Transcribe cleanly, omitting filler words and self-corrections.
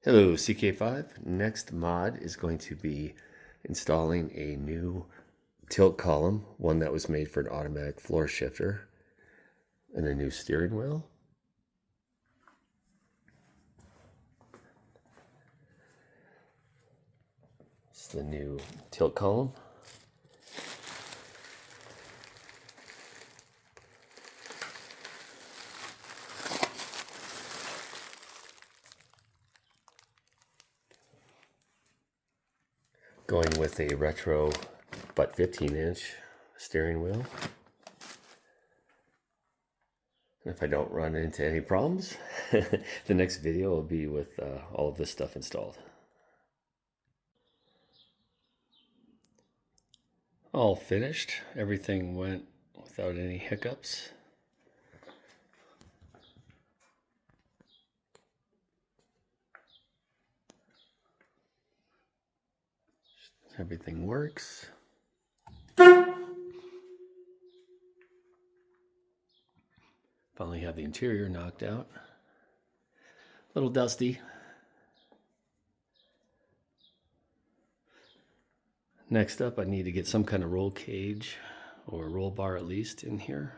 Hello, CK5. Next mod is going to be installing a new tilt column, one that was made for an automatic floor shifter, and a new steering wheel. It's the new tilt column. Going with a retro but 15-inch steering wheel. And if I don't run into any problems, the next video will be with all of this stuff installed. All finished. Everything went without any hiccups. Everything works. Finally have the interior knocked out. A little dusty. Next up, I need to get some kind of roll cage or roll bar at least in here.